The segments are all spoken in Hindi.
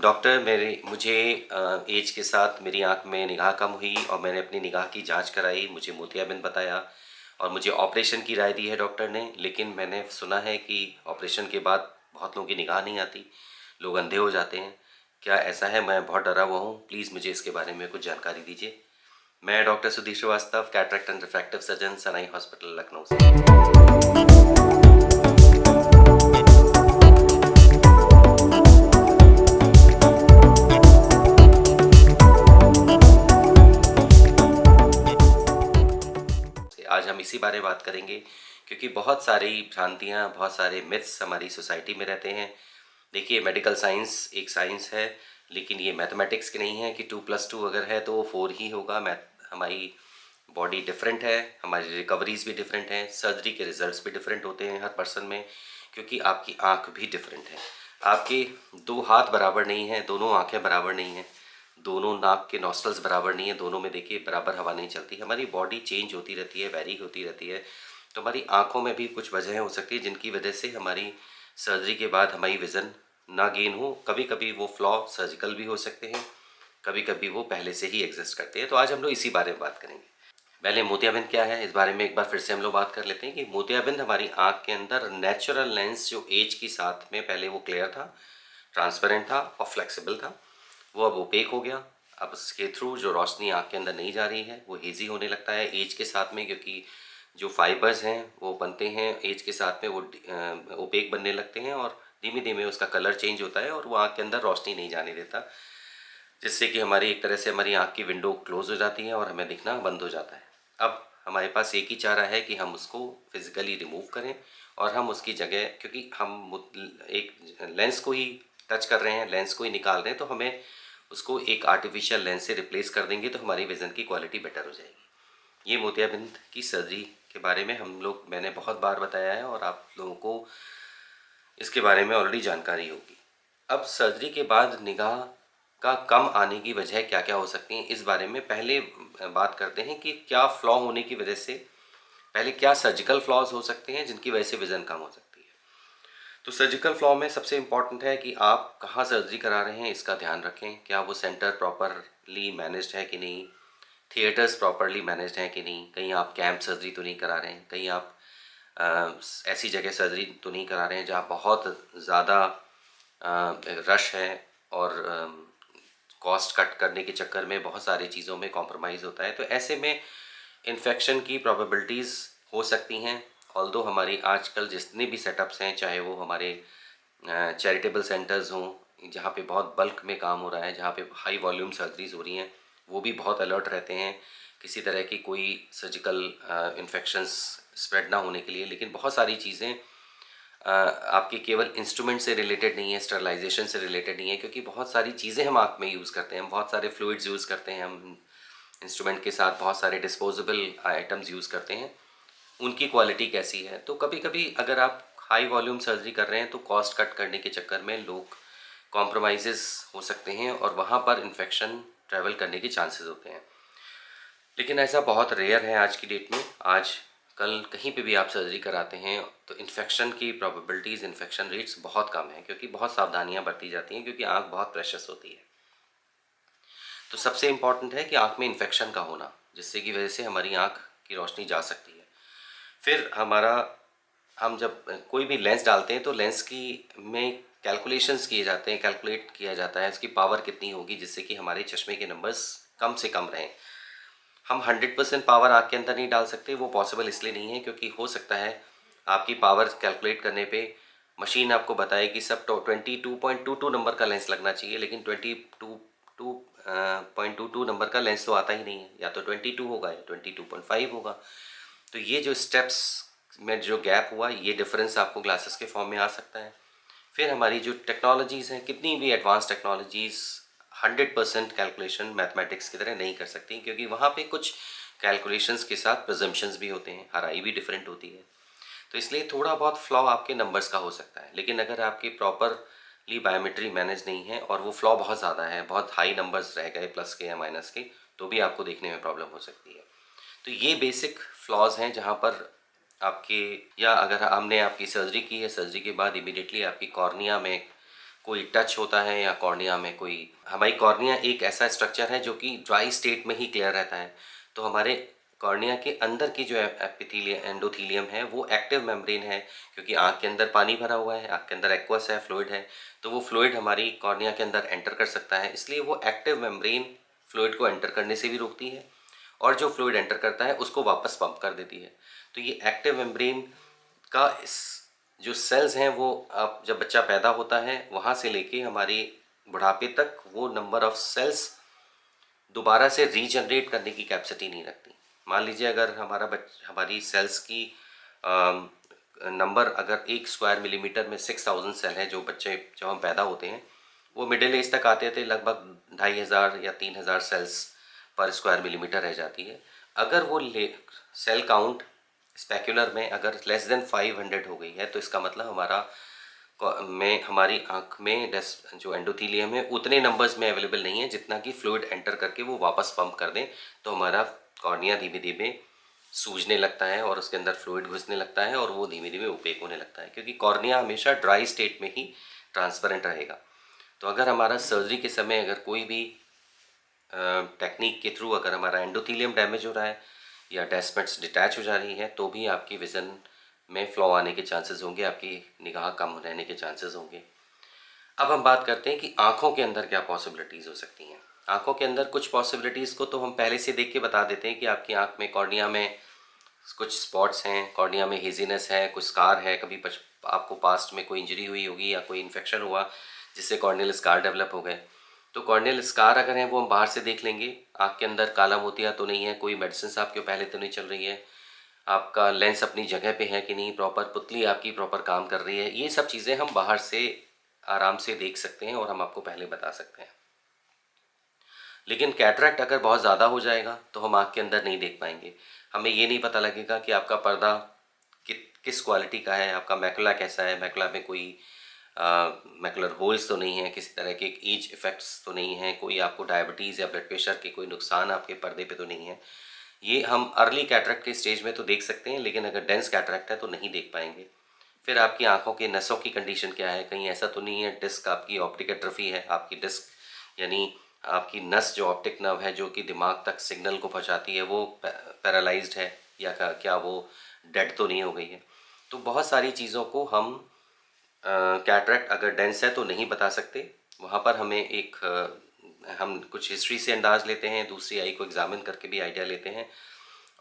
डॉक्टर मुझे एज के साथ मेरी आँख में निगाह कम हुई और मैंने अपनी निगाह की जांच कराई, मुझे मोतियाबिंद बताया और मुझे ऑपरेशन की राय दी है डॉक्टर ने। लेकिन मैंने सुना है कि ऑपरेशन के बाद बहुत लोगों की निगाह नहीं आती, लोग अंधे हो जाते हैं। क्या ऐसा है? मैं बहुत डरा हुआ हूँ, प्लीज़ मुझे इसके बारे में कुछ जानकारी दीजिए। मैं doctor Sudhir Srivastava, cataract and refractive surgeon, Sanai hospital, Lucknow से। आज हम इसी बारे में बात करेंगे क्योंकि बहुत सारी भ्रांतियाँ, बहुत सारे मिथ्स हमारी सोसाइटी में रहते हैं। देखिए, मेडिकल साइंस एक साइंस है, लेकिन ये मैथमेटिक्स की नहीं है कि 2+2 अगर है तो वो 4 ही होगा। हमारी बॉडी डिफरेंट है, हमारी रिकवरीज भी डिफरेंट हैं, सर्जरी के रिजल्ट्स भी डिफरेंट होते हैं हर पर्सन में, क्योंकि आपकी आँख भी डिफरेंट है। आपके 2 हाथ बराबर नहीं हैं, दोनों आँखें बराबर नहीं हैं, दोनों नाक के नॉस्ट्रल्स बराबर नहीं है, दोनों में देखिए बराबर हवा नहीं चलती। हमारी बॉडी चेंज होती रहती है, वेरी होती रहती है। तो हमारी आँखों में भी कुछ वजहें हो सकती है जिनकी वजह से हमारी सर्जरी के बाद हमारी विज़न ना गेन हो। कभी कभी वो फ्लॉ सर्जिकल भी हो सकते हैं, कभी कभी वो पहले से ही एग्जिस्ट करते हैं। तो आज हम लोग इसी बारे में बात करेंगे। पहले मोतियाबिंद क्या है इस बारे में एक बार फिर से हम लोग बात कर लेते हैं कि मोतियाबिंद हमारी आँख के अंदर नेचुरल लेंस जो एज के साथ में पहले वो क्लियर था, ट्रांसपेरेंट था और फ्लेक्सिबल था, वो अब ओपेक हो गया। अब इसके थ्रू जो रोशनी आँख के अंदर नहीं जा रही है वो हेजी होने लगता है एज के साथ में, क्योंकि जो फाइबर्स हैं वो बनते हैं एज के साथ में, वो ओपेक बनने लगते हैं और धीमे धीमे उसका कलर चेंज होता है और वो आँख के अंदर रोशनी नहीं जाने देता, जिससे कि हमारी एक तरह से हमारी आँख की विंडो क्लोज हो जाती है और हमें दिखना बंद हो जाता है। अब हमारे पास एक ही चारा है कि हम उसको फिज़िकली रिमूव करें और हम उसकी जगह, क्योंकि हम एक लेंस को ही टच कर रहे हैं, लेंस को ही निकाल रहे हैं, तो हमें उसको एक आर्टिफिशियल लेंस से रिप्लेस कर देंगे तो हमारी विज़न की क्वालिटी बेटर हो जाएगी। ये मोतियाबिंद की सर्जरी के बारे में मैंने बहुत बार बताया है और आप लोगों को इसके बारे में ऑलरेडी जानकारी होगी। अब सर्जरी के बाद निगाह का कम आने की वजह क्या क्या हो सकती हैं, इस बारे में पहले बात करते हैं कि क्या फ्लॉ होने की वजह से, पहले क्या सर्जिकल फ्लॉज हो सकते हैं जिनकी वजह से विज़न कम हो सकती है। तो सर्जिकल फ्लॉ में सबसे इम्पॉर्टेंट है कि आप कहाँ सर्जरी करा रहे हैं, इसका ध्यान रखें। क्या वो सेंटर प्रॉपरली मैनेज्ड है कि नहीं, थिएटर्स प्रॉपरली मैनेज्ड हैं कि नहीं, कहीं आप कैंप सर्जरी तो नहीं करा रहे हैं, कहीं आप ऐसी जगह सर्जरी तो नहीं करा रहे हैं जहाँ बहुत ज़्यादा रश है और कॉस्ट कट करने के चक्कर में बहुत सारी चीज़ों में कॉम्प्रोमाइज़ होता है। तो ऐसे में इन्फेक्शन की प्रोबेबिलिटीज़ हो सकती हैं। ऑल्दो हमारी आजकल जितने भी सेटअप्स हैं, चाहे वो हमारे चैरिटेबल सेंटर्स हों जहाँ पे बहुत बल्क में काम हो रहा है, जहाँ पे हाई वॉल्यूम सर्जरीज हो रही हैं, वो भी बहुत अलर्ट रहते हैं किसी तरह की कोई सर्जिकल इन्फेक्शंस स्प्रेड ना होने के लिए। लेकिन बहुत सारी चीज़ें आपके केवल इंस्ट्रूमेंट से रिलेटेड नहीं है, स्टरलाइजेशन से रिलेटेड नहीं है, क्योंकि बहुत सारी चीज़ें हम आँख में यूज़ करते हैं, हम बहुत सारे फ्लूइड्स यूज़ करते हैं, हम इंस्ट्रूमेंट के साथ बहुत सारे डिस्पोजेबल आइटम्स यूज़ करते हैं, उनकी क्वालिटी कैसी है। तो कभी कभी अगर आप हाई वॉल्यूम सर्जरी कर रहे हैं तो कॉस्ट कट करने के चक्कर में लोग कॉम्प्रोमाइज़ हो सकते हैं और वहाँ पर इन्फेक्शन ट्रैवल करने के चांसेस होते हैं। लेकिन ऐसा बहुत रेयर है आज की डेट में। आज कल कहीं पे भी आप सर्जरी कराते हैं तो इन्फेक्शन की प्रोबेबिलिटीज़, इन्फेक्शन रेट्स बहुत कम है, क्योंकि बहुत सावधानियां बरती जाती हैं, क्योंकि आँख बहुत प्रेशस होती है। तो सबसे इम्पॉर्टेंट है कि आँख में इन्फेक्शन का होना, जिससे की वजह से हमारी आँख की रोशनी जा सकती है। फिर हम जब कोई भी लेंस डालते हैं तो लेंस की में कैलकुलेशंस किए जाते हैं, कैलकुलेट किया जाता है उसकी पावर कितनी होगी जिससे कि हमारे चश्मे के नंबर्स कम से कम रहें। हम 100% पावर आँख के अंदर नहीं डाल सकते, वो पॉसिबल इसलिए नहीं है क्योंकि हो सकता है आपकी पावर कैलकुलेट करने पे मशीन आपको बताए कि सब 22.22 नंबर का लेंस लगना चाहिए, लेकिन 22.22 नंबर का लेंस तो आता ही नहीं है, या तो 22 होगा या 22.5 होगा। तो ये जो स्टेप्स में जो गैप हुआ, ये डिफरेंस आपको ग्लासेस के फॉर्म में आ सकता है। फिर हमारी जो टेक्नोलॉजीज़ हैं, कितनी भी एडवांस टेक्नोलॉजीज़ 100% कैलकुलेशन मैथमेटिक्स की तरह नहीं कर सकती, क्योंकि वहाँ पे कुछ कैलकुलेशंस के साथ प्रजम्पशंस भी होते हैं, हर आई भी डिफरेंट होती है। तो इसलिए थोड़ा बहुत फ्लॉ आपके नंबर्स का हो सकता है, लेकिन अगर आपकी प्रॉपरली बायोमेट्री मैनेज नहीं है और वो फ्लॉ बहुत ज़्यादा है, बहुत हाई नंबर्स रह गए प्लस के या माइनस के, तो भी आपको देखने में प्रॉब्लम हो सकती है। तो ये बेसिक फ्लॉज हैं जहाँ पर आपके, या अगर हमने आपकी सर्जरी की है, सर्जरी के बाद इमीडिएटली आपकी कॉर्निया में कोई टच होता है या कॉर्निया में कोई, हमारी कॉर्निया एक ऐसा स्ट्रक्चर है जो कि ड्राई स्टेट में ही क्लियर रहता है। तो हमारे कॉर्निया के अंदर की जो एपिथेलियम एंडोथेलियम है वो एक्टिव मेम्ब्रेन है, क्योंकि आँख के अंदर पानी भरा हुआ है, आँख के अंदर एक्वस है, फ्लूइड है, तो वो फ्लूइड हमारी कॉर्निया के अंदर एंटर कर सकता है, इसलिए वो एक्टिव मेम्ब्रेन फ्लूइड को एंटर करने से भी रोकती है और जो फ्लूइड एंटर करता है उसको वापस पंप कर देती है। तो ये एक्टिव मेम्ब्रेन का इस जो सेल्स हैं वो अब जब बच्चा पैदा होता है वहाँ से लेके हमारे बुढ़ापे तक वो नंबर ऑफ सेल्स दोबारा से रीजनरेट करने की कैपेसिटी नहीं रखती। मान लीजिए अगर हमारी सेल्स की नंबर अगर 1 स्क्वायर मिलीमीटर में 6000 सेल है, जो बच्चे जब हम पैदा होते हैं वो मिडिल एज तक आते थे लगभग 2500 या 3000 सेल्स पर स्क्वायर मिलीमीटर रह जाती है। अगर वो सेल काउंट स्पेक्युलर में अगर लेस देन 500 हो गई है तो इसका मतलब हमारी आँख में जो एंडोथेलियम है उतने नंबर्स में अवेलेबल नहीं है जितना कि फ्लूइड एंटर करके वो वापस पंप कर दें, तो हमारा कॉर्निया धीमे धीमे सूजने लगता है और उसके अंदर फ्लूइड घुसने लगता है और वो धीमे धीमे ओपेक होने लगता है, क्योंकि कॉर्निया हमेशा ड्राई स्टेट में ही ट्रांसपेरेंट रहेगा। तो अगर हमारा सर्जरी के समय अगर कोई भी टेक्निक के थ्रू अगर हमारा एंडोथेलियम डैमेज हो रहा है या डेस्मेट्स डिटैच हो जा रही है तो भी आपकी विज़न में फ्लॉ आने के चांसेस होंगे, आपकी निगाह कम रहने के चांसेस होंगे। अब हम बात करते हैं कि आँखों के अंदर क्या पॉसिबिलिटीज़ हो सकती हैं। आँखों के अंदर कुछ पॉसिबिलिटीज़ को तो हम पहले से देख के बता देते हैं कि आपकी आँख में कॉर्निया में कुछ स्पॉट्स हैं, कॉर्निया में हेजीनेस है, कुछ स्कार है, कभी आपको पास्ट में कोई इंजरी हुई होगी या कोई इन्फेक्शन हुआ जिससे कॉर्नियल स्कार डेवलप हो गए। तो कॉर्नियल स्कार अगर हैं वो हम बाहर से देख लेंगे, आँख के अंदर काला मोतिया तो नहीं है, कोई मेडिसिन आपके पहले तो नहीं चल रही है, आपका लेंस अपनी जगह पे है कि नहीं, प्रॉपर पुतली आपकी प्रॉपर काम कर रही है, ये सब चीज़ें हम बाहर से आराम से देख सकते हैं और हम आपको पहले बता सकते हैं। लेकिन कैटरेक्ट अगर बहुत ज़्यादा हो जाएगा तो हम आँख के अंदर नहीं देख पाएंगे, हमें ये नहीं पता लगेगा कि आपका पर्दा किस क्वालिटी का है, आपका मैकुला कैसा है, मैकुला में कोई मैकुलर होल्स तो नहीं है, किसी तरह के एज इफ़ेक्ट्स तो नहीं है, कोई आपको डायबिटीज़ या ब्लड प्रेशर के कोई नुकसान आपके पर्दे पे तो नहीं है। ये हम अर्ली कैटरेक्ट के स्टेज में तो देख सकते हैं, लेकिन अगर डेंस कैटरेक्ट है तो नहीं देख पाएंगे। फिर आपकी आंखों के नसों की कंडीशन क्या है, कहीं ऐसा तो नहीं है डिस्क आपकी ऑप्टिक एट्रोफी है, आपकी डिस्क यानी आपकी नस जो ऑप्टिक नर्व है जो कि दिमाग तक सिग्नल को पहुंचाती है वो पैरालाइज्ड है, या क्या वो डेड तो नहीं हो गई है। तो बहुत सारी चीज़ों को हम कैटरेक्ट अगर डेंस है तो नहीं बता सकते। वहाँ पर हमें हम कुछ हिस्ट्री से अंदाज़ लेते हैं, दूसरी आई को एग्ज़ामिन करके भी आइडिया लेते हैं,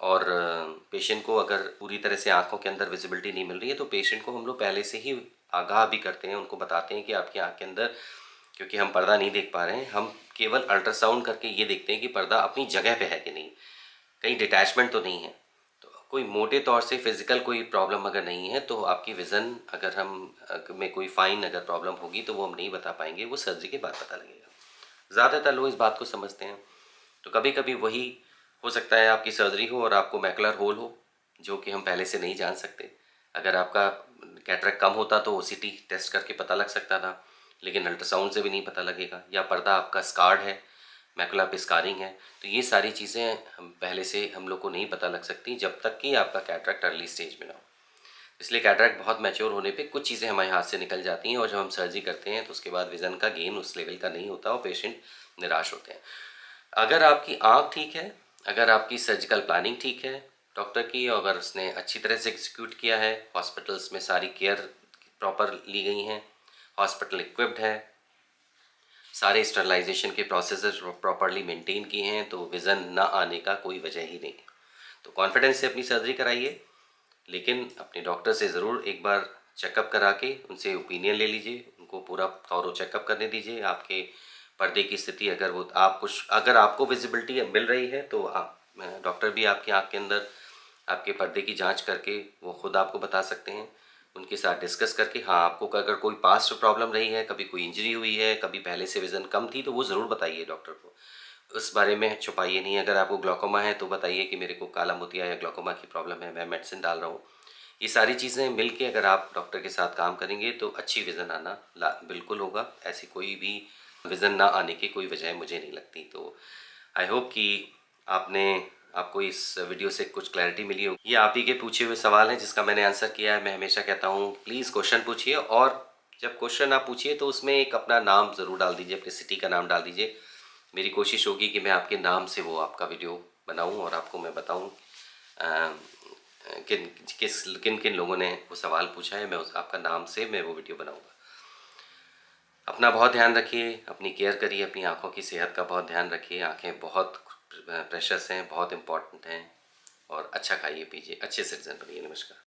और पेशेंट को अगर पूरी तरह से आँखों के अंदर विजिबिलिटी नहीं मिल रही है तो पेशेंट को हम लोग पहले से ही आगाह भी करते हैं, उनको बताते हैं कि आपकी आँख के अंदर क्योंकि हम पर्दा नहीं देख पा रहे हैं, हम केवल अल्ट्रासाउंड करके ये देखते हैं कि पर्दा अपनी जगह पे है कि नहीं, कहीं डिटैचमेंट तो नहीं है। तो कोई मोटे तौर से फिज़िकल कोई प्रॉब्लम अगर नहीं है तो आपकी विज़न अगर में कोई फाइन अगर प्रॉब्लम होगी तो वो हम नहीं बता पाएंगे, वो सर्जरी के बाद पता लगेगा। ज़्यादातर लोग इस बात को समझते हैं। तो कभी कभी वही हो सकता है आपकी सर्जरी हो और आपको मैकुलर होल हो जो कि हम पहले से नहीं जान सकते। अगर आपका कैटरेक्ट कम होता तो ओसीटी टेस्ट करके पता लग सकता था, लेकिन अल्ट्रासाउंड से भी नहीं पता लगेगा, या पर्दा आपका स्कार्ड है, मैकुला पे स्कारिंग है, तो ये सारी चीज़ें हम पहले से हम लोग को नहीं पता लग सकती जब तक कि आपका कैटरेक्ट अर्ली स्टेज में ना हो। इसलिए कैटरेक्ट बहुत मैच्योर होने पे कुछ चीज़ें हमारे हाथ से निकल जाती हैं और जब हम सर्जरी करते हैं तो उसके बाद विज़न का गेन उस लेवल का नहीं होता और पेशेंट निराश होते हैं। अगर आपकी आँख ठीक है, अगर आपकी सर्जिकल प्लानिंग ठीक है डॉक्टर की, अगर उसने अच्छी तरह से एग्जीक्यूट किया है, हॉस्पिटल्स में सारी केयर प्रॉपर ली गई हैं, हॉस्पिटल इक्विप्ड है, सारे स्टरलाइजेशन के प्रोसेसेस प्रॉपरली मेंटेन किए हैं, तो विज़न ना आने का कोई वजह ही नहीं है। तो कॉन्फिडेंस से अपनी सर्जरी कराइए, लेकिन अपने डॉक्टर से ज़रूर एक बार चेकअप करा के उनसे ओपिनियन ले लीजिए, उनको पूरा थॉरो चेकअप करने दीजिए। आपके पर्दे की स्थिति अगर आपको विजिबिलिटी मिल रही है तो आप डॉक्टर भी आपकी आँख के अंदर आपके पर्दे की जांच करके वो खुद आपको बता सकते हैं, उनके साथ डिस्कस करके। हाँ, आपको अगर कोई पास्ट प्रॉब्लम रही है, कभी कोई इंजरी हुई है, कभी पहले से विज़न कम थी, तो वो ज़रूर बताइए डॉक्टर को, उस बारे में छुपाइए नहीं। अगर आपको ग्लाकोमा है तो बताइए कि मेरे को काला मोतिया या ग्लाकोमा की प्रॉब्लम है, मैं मेडिसिन डाल रहा हूँ। ये सारी चीज़ें मिल के अगर आप डॉक्टर के साथ काम करेंगे तो अच्छी विज़न आना बिल्कुल होगा। ऐसी कोई भी विज़न ना आने की कोई वजह मुझे नहीं लगती। तो आई होप कि आपको इस वीडियो से कुछ क्लैरिटी मिली होगी। ये आप ही के पूछे हुए सवाल हैं जिसका मैंने आंसर किया है। मैं हमेशा कहता हूँ प्लीज़ क्वेश्चन पूछिए और जब क्वेश्चन आप पूछिए तो उसमें एक अपना नाम ज़रूर डाल दीजिए, अपनी सिटी का नाम डाल दीजिए। मेरी कोशिश होगी कि मैं आपके नाम से वो आपका वीडियो बनाऊं और आपको मैं बताऊं किन किन लोगों ने वो सवाल पूछा है, मैं उस आपका नाम से मैं वो वीडियो बनाऊंगा। अपना बहुत ध्यान रखिए, अपनी केयर करिए, अपनी आँखों की सेहत का बहुत ध्यान रखिए। आँखें बहुत प्रेशस हैं, बहुत इम्पॉर्टेंट हैं। और अच्छा खाइए पीजिए, अच्छे सिटीजन बनिए। नमस्कार।